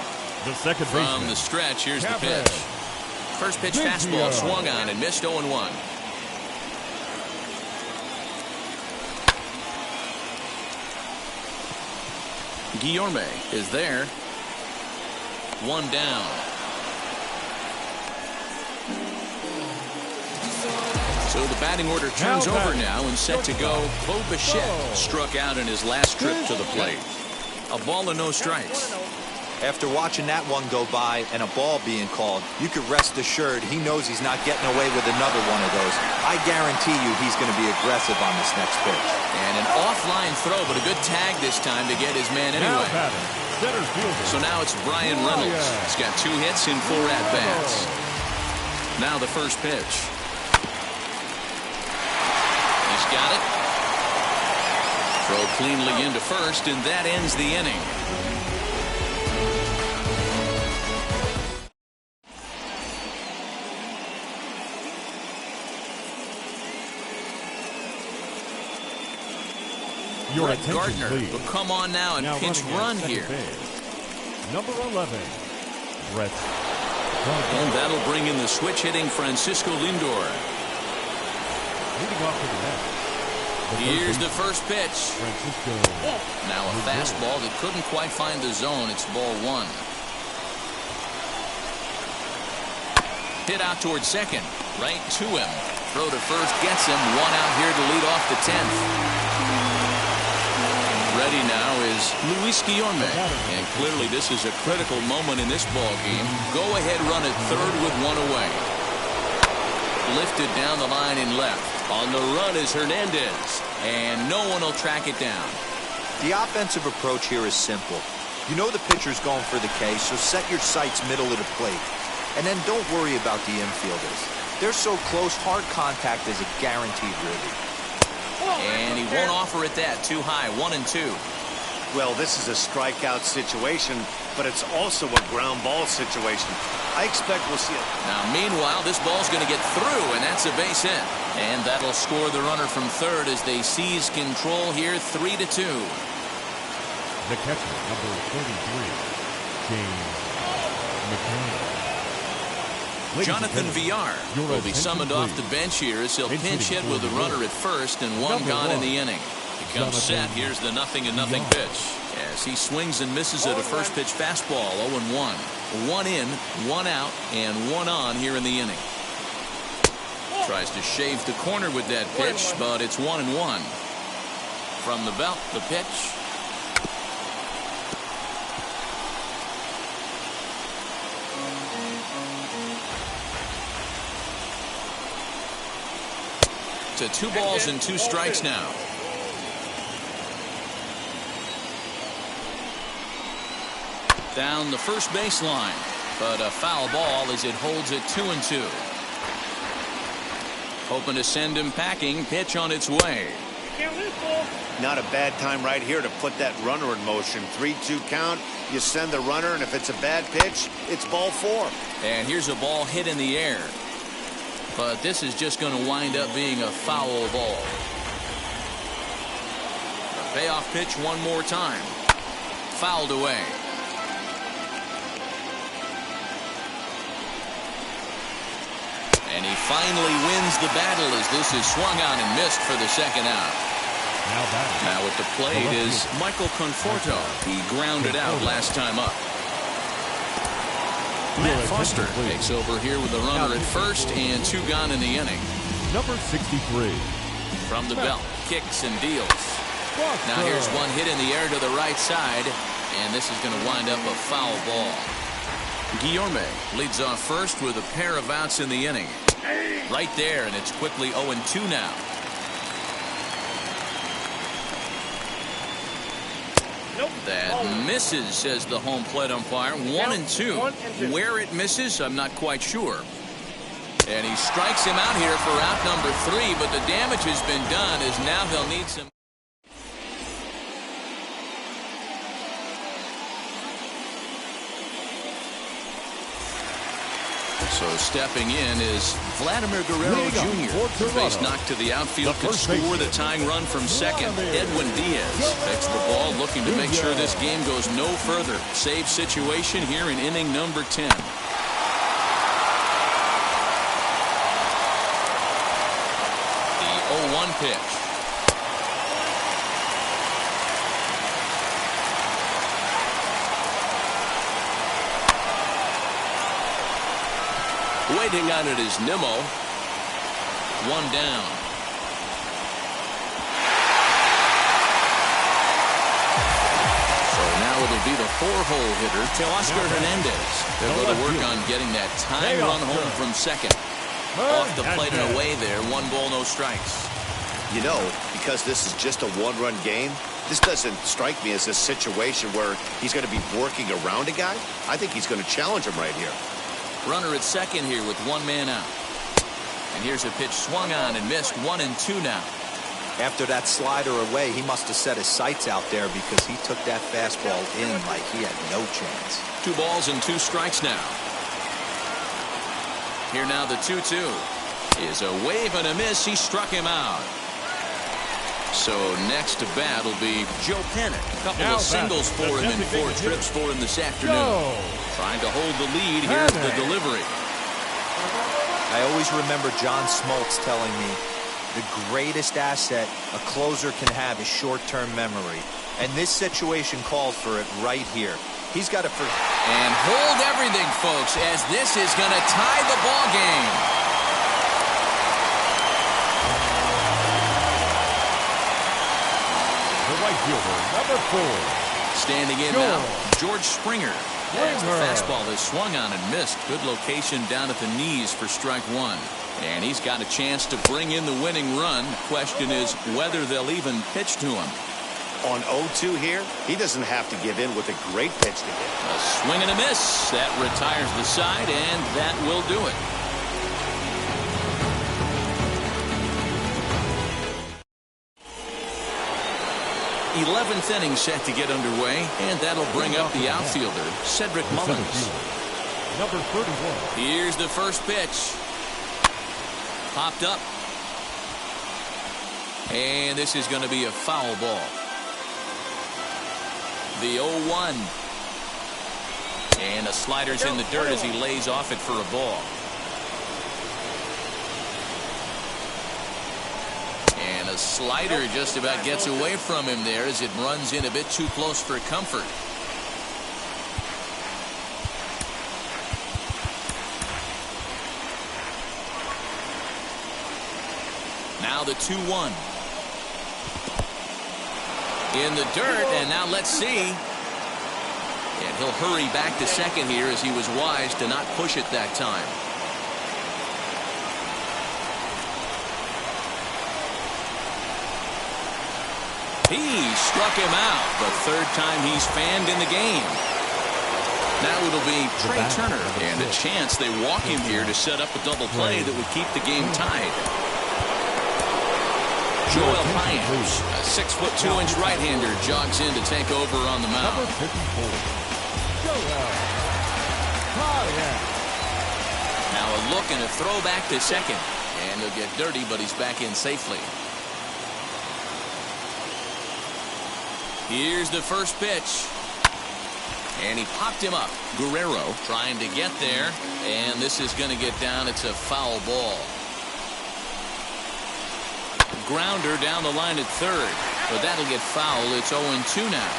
The second From the stretch, here's the pitch. First pitch fastball swung on and missed 0-1. Guillorme is there. 1 down. So the batting order turns over now and set to go. Bo Bichette struck out in his last trip to the plate. A ball and no strikes. After watching that one go by and a ball being called, you could rest assured he knows he's not getting away with another one of those. I guarantee you he's going to be aggressive on this next pitch. And an offline throw, but a good tag this time to get his man anyway. So now it's Brian Reynolds. He's got 2 hits in 4 at-bats. Now the first pitch. He's got it. Throw cleanly into first, and that ends the inning. Brett Gardner will come on now and pinch run here. Number 11, Brett. And that'll bring in the switch hitting Francisco Lindor. Leading off to the net. Here's the first pitch. Now a fastball that couldn't quite find the zone. It's ball 1. Hit out towards second. Right to him. Throw to first gets him. 1 out here to lead off the 10th. Ready now is Luis Guillorme, and clearly this is a critical moment in this ball game. Go ahead run at third with 1 away. Lifted down the line and left. On the run is Hernandez, and no one will track it down. The offensive approach here is simple. You know the pitcher's going for the K, so set your sights middle of the plate. And then don't worry about the infielders. They're so close, hard contact is a guaranteed ribby. And he won't offer it that. Too high. 1-2. Well, this is a strikeout situation, but it's also a ground ball situation. I expect we'll see it. Now, meanwhile, this ball's going to get through, and that's a base hit. And that'll score the runner from third as they seize control here, 3-2. The catcher, number 33, James McCann. Jonathan Villar will be summoned off the bench here as he'll pinch hit with the runner at first and 1 gone in the inning. He comes set. Here's the 0-0 pitch as he swings and misses at a first pitch fastball. 0-1. 1 in, 1 out, and 1 on here in the inning. Tries to shave the corner with that pitch, but it's 1-1. From the belt, the pitch. To 2 balls and 2 strikes now. Down the first baseline, but a foul ball as it holds it 2-2. Hoping to send him packing. Pitch on its way. Not a bad time right here to put that runner in motion. 3-2 count. You send the runner, and if it's a bad pitch, it's ball 4. And here's a ball hit in the air. But this is just going to wind up being a foul ball. The payoff pitch one more time. Fouled away. And he finally wins the battle as this is swung on and missed for the second out. Now at the plate is Michael Conforto. He grounded out last time up. Matt Foster takes over here with a runner at first and 2 gone in the inning. Number 63. From the belt, kicks and deals. Now here's one hit in the air to the right side, and this is going to wind up a foul ball. Guillorme leads off first with a pair of outs in the inning. Right there, and it's quickly 0-2 now. That misses, says the home plate umpire. 1-2. Where it misses, I'm not quite sure. And he strikes him out here for out number 3, but the damage has been done as now they'll need some. So stepping in is Vladimir Guerrero Jr. The base knock to the outfield could score the tying run from second. Edwin Diaz takes the ball, looking to make sure this game goes no further. Save situation here in inning number 10. The 0-1 pitch. Waiting on it is Nimmo. 1 down. So now it'll be the 4-hole hitter, Teoscar Hernandez. They'll go to work on getting that tying run home from second. Off the plate and away there. 1 ball, no strikes. You know, because this is just a 1-run game, this doesn't strike me as a situation where he's going to be working around a guy. I think he's going to challenge him right here. Runner at second here with 1 man out. And here's a pitch swung on and missed. 1-2 now. After that slider away, he must have set his sights out there because he took that fastball in like he had no chance. 2 balls and 2 strikes now. Here now the 2-2 is a wave and a miss. He struck him out. So next to bat will be Joe Panic. A couple of singles for him and 4 trips for him this afternoon. Trying to hold the lead. Here's the delivery. I always remember John Smoltz telling me the greatest asset a closer can have is short-term memory. And this situation calls for it right here. He's got to... And hold everything, folks, as this is going to tie the ball game. The right fielder, number 4. Standing in now, George Springer. As the fastball is swung on and missed. Good location down at the knees for strike 1. And he's got a chance to bring in the winning run. The question is whether they'll even pitch to him. On 0-2 here, he doesn't have to give in with a great pitch to hit. A swing and a miss. That retires the side, and that will do it. th inning set to get underway, and that'll bring up the outfielder, Cedric Mullins. Number 31. Here's the first pitch. Popped up. And this is going to be a foul ball. The 0-1. And a slider's in the dirt as he lays off it for a ball. And a slider just about gets away from him there as it runs in a bit too close for comfort. Now the 2-1. In the dirt, and now let's see. And he'll hurry back to second here as he was wise to not push it that time. He struck him out the 3rd time he's fanned in the game. Now it'll be Trey Turner, and a chance they walk him here to set up a double play that would keep the game tied. Joel Paynes, a 6'2" right-hander, jogs in to take over on the mound. Number 54. Now a look and a throw back to second. And he'll get dirty, but he's back in safely. Here's the first pitch. And he popped him up. Guerrero trying to get there. And this is going to get down. It's a foul ball. Grounder down the line at third. But that'll get fouled. It's 0-2 now.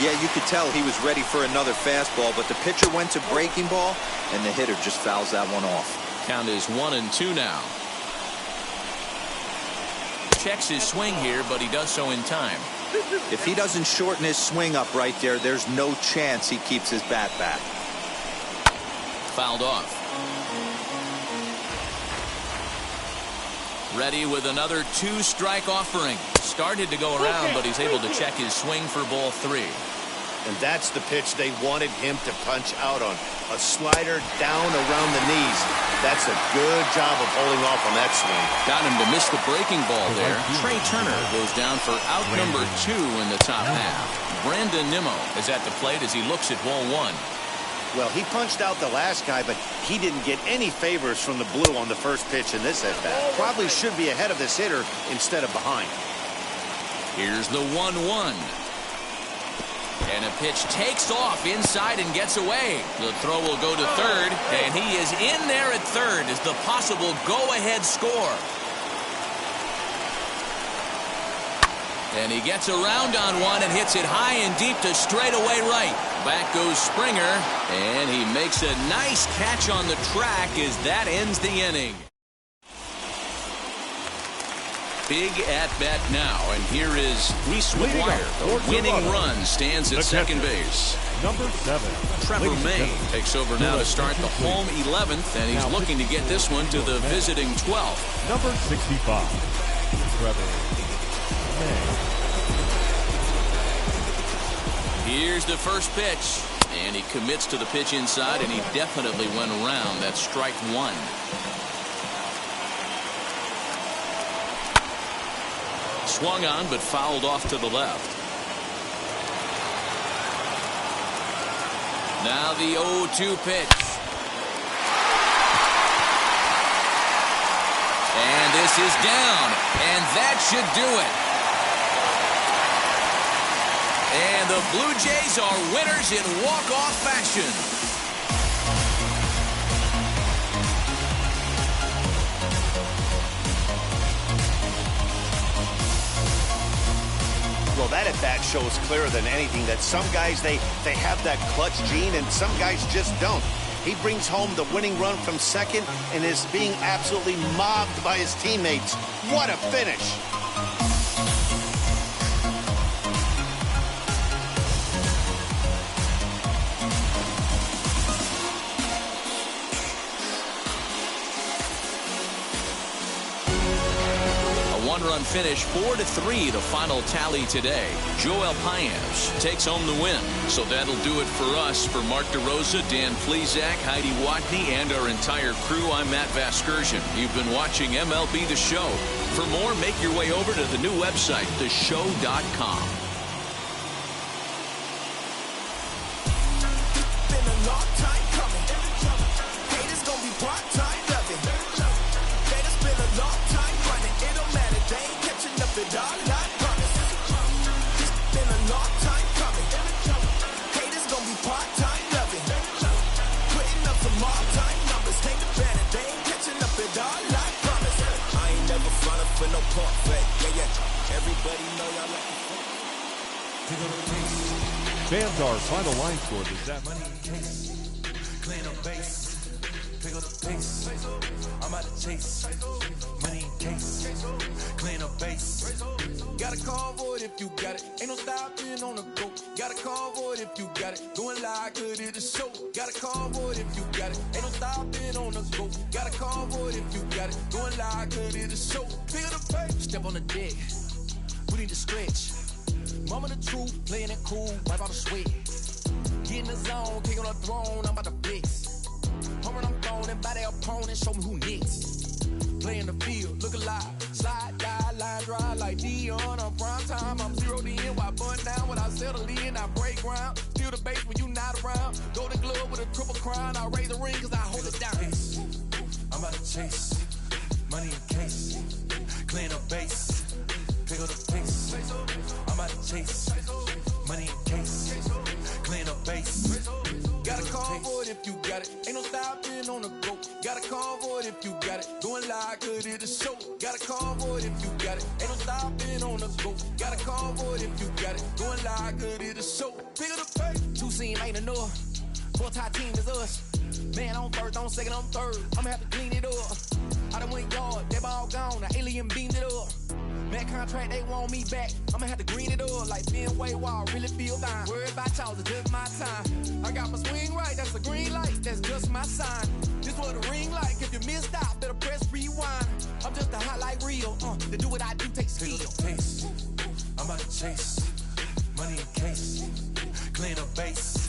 Yeah, you could tell he was ready for another fastball, but the pitcher went to breaking ball, and the hitter just fouls that one off. Count is 1-2 now. Checks his swing here, but he does so in time. If he doesn't shorten his swing up right there, there's no chance he keeps his bat back. Fouled off. Ready with another 2-strike offering. Started to go around, but he's able to check his swing for ball 3. And that's the pitch they wanted him to punch out on. A slider down around the knees. That's a good job of holding off on that swing. Got him to miss the breaking ball there. Trey Turner goes down for out number 2 in the top half. Brandon Nimmo is at the plate as he looks at ball 1. Well, he punched out the last guy, but he didn't get any favors from the blue on the first pitch in this at-bat. Probably should be ahead of this hitter instead of behind. Here's the 1-1. And a pitch takes off inside and gets away. The throw will go to third, and he is in there at third as the possible go-ahead score. And he gets around on one and hits it high and deep to straightaway right. Back goes Springer, and he makes a nice catch on the track as that ends the inning. Big at-bat now, and here is Reese McGuire. The winning run stands at second base. Number 7. Trevor May takes over now to start the home 11th, and he's looking to get this one to the visiting 12th. Number 65. Trevor May. Here's the first pitch, and he commits to the pitch inside, and he definitely went around. That's strike 1. Swung on, but fouled off to the left. Now the 0-2 pitch. And this is down, and that should do it. And the Blue Jays are winners in walk-off fashion. Well, that at-bat shows clearer than anything that some guys, they have that clutch gene, and some guys just don't. He brings home the winning run from second and is being absolutely mobbed by his teammates. What a finish! One-run finish, 4-3, the final tally today. Joel Payamps takes home the win. So that'll do it for us. For Mark DeRosa, Dan Plesac, Heidi Watney, and our entire crew, I'm Matt Vasgersian. You've been watching MLB The Show. For more, make your way over to the new website, theshow.com. Been a long time coming. Haters gonna be part-time loving. Haters been a long time running. It don't matter, they ain't catching up at all, I promise. It's been a long time coming. Haters gonna be part-time loving. Putting up some all-time numbers. Take the banner, they ain't catching up at all, I promise. I ain't never falling for no part fake. Yeah, yeah. Everybody know y'all like the fun. Fans, our final line score is that money. Clean up base, pick up the pace. I'm out to chase money in case. Clean up base. Got a call for it if you got it. Ain't no stopping on the go. Got a call for it if you got it. Going live, good at the show. Got a call for it if you got it. Ain't no stopping on the go. Got a call for it if you got it. Going live, good at the show. Pick up the pace. Step on the deck. We need to stretch. Mama the truth, playing it cool, wipe out the sweat. Get in the zone, king on the throne, I'm about to flex. Home run, I'm throwing by their opponent, show me who next. Play in the field, look alive. Slide, die, line drive like Dion on prime time. I'm 0 to end, while bun down when I settle in. I break ground, steal the base when you not around. Golden glove with a triple crown, I raise the ring cause I hold it down. I'm about to chase, money in case. Clean up base, pick up the pace. I'm about to chase money in case. Clean up base. got it. Ain't no stopping on the go. Got a convoy if you got it. Going live, good it is show. Got a convoy if you got it. Ain't no stopping on the go. Got a convoy if you got it. Going live, good it is show. Pick up the pace. Two seam ain't enough. Four-tie team is us. Man on first, on second, on third. I'ma have to clean it up. I done went yard, that ball gone. The alien beamed it up. Man contract, they want me back. I'ma have to green it up like Ben Way Wall. Really feel fine. Worried about y'all, it's just my time. I got my swing right, that's a green light. That's just my sign. This what a ring like. If you missed out, better press rewind. I'm just a highlight reel. To do what I do takes skill. Pick up the pace. I'm about to chase. Money in case. Clean the base.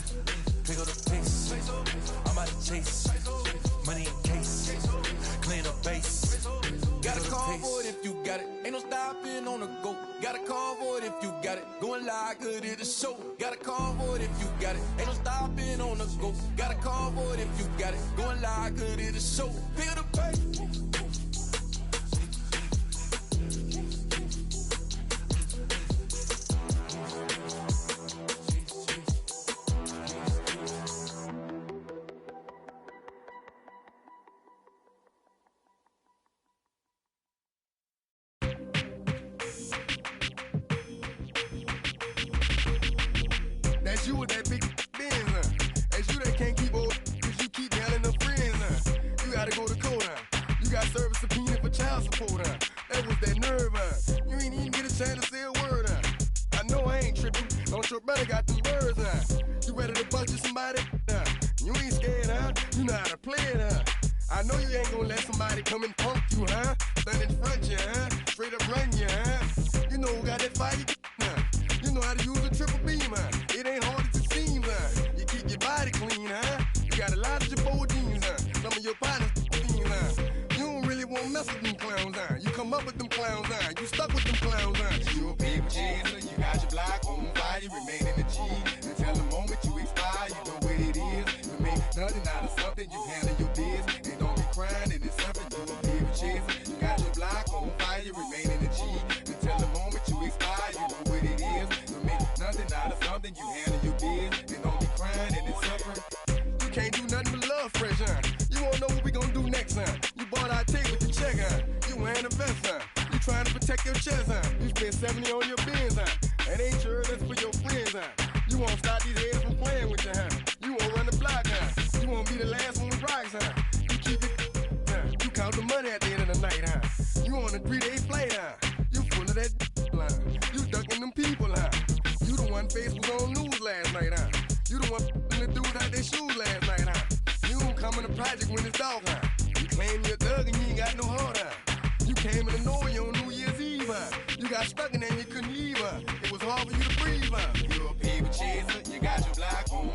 Pick up the pace. I'm out to chase. Money in case. Clean the base. Got a convoy if you got it. Ain't no stopping on the go. Got a convoy if you got it. Going live, good it is show. Got a convoy if you got it. Ain't no stopping on the go. Got a convoy if you got it. Going live, good it is show. Pick up the pace. That's you with that big Benz, huh? That's you that can't keep old, cause you keep yelling the friends, huh? You gotta go to court, huh? You got service subpoena for child support, huh? That was that nerve, huh? You ain't even get a chance to say a word, huh? I know I ain't tripping, don't your brother got them birds, huh? You ready to bust you somebody, huh? You ain't scared, huh? You know how to play it, huh? I know you ain't gonna let somebody come and punk you, huh? Stand in front you, huh? Straight up run you, huh? You know who got that fire, huh? You know how to use a triple beam, huh? It ain't hard as it seems, huh? You keep your body clean, huh? You got a lot of your jeans, huh? Some of your partners, huh? You don't really want to mess with them clowns, huh? You come up with them clowns, huh? You stuck with them clowns, huh? You a paper chaser, you got your block on fire, you remain in the G. Until the moment you expire, you know what it is. You make nothing out of something, you handle your biz. And don't be crying, and it's something, you a paper chaser. You got your block on fire, you remain in the G. Until the moment you expire, you know what it is. You make nothing out of something, you handle your biz. And don't be crying, and it's suffering. You can't do nothing but love fresh, huh? You won't know what we gonna do next, huh? You bought our tape with your check, huh? You wearing a vest, huh? You trying to protect your chest, huh? You spent 70 on your bins, huh? That ain't yours, that's for your friends, huh? You won't stop these heads from playing with you, huh? You won't run the block, huh? You won't be the last one with rocks, huh? You keep it, huh? You count the money at the end of the night, huh? You on a 3-day flight, huh? You full of that line. You ducking them people, huh? You the one face was on news last night, huh? You the one the dudes out their shoes last night, huh? You don't come in the project when it's dark, huh? You claim you're a thug and you ain't got no heart, huh? You came in the Norway on New Year's Eve, huh? You got stuck in there and you couldn't leave, huh? It was hard for you to breathe, huh? You're a paper chaser, you got your block on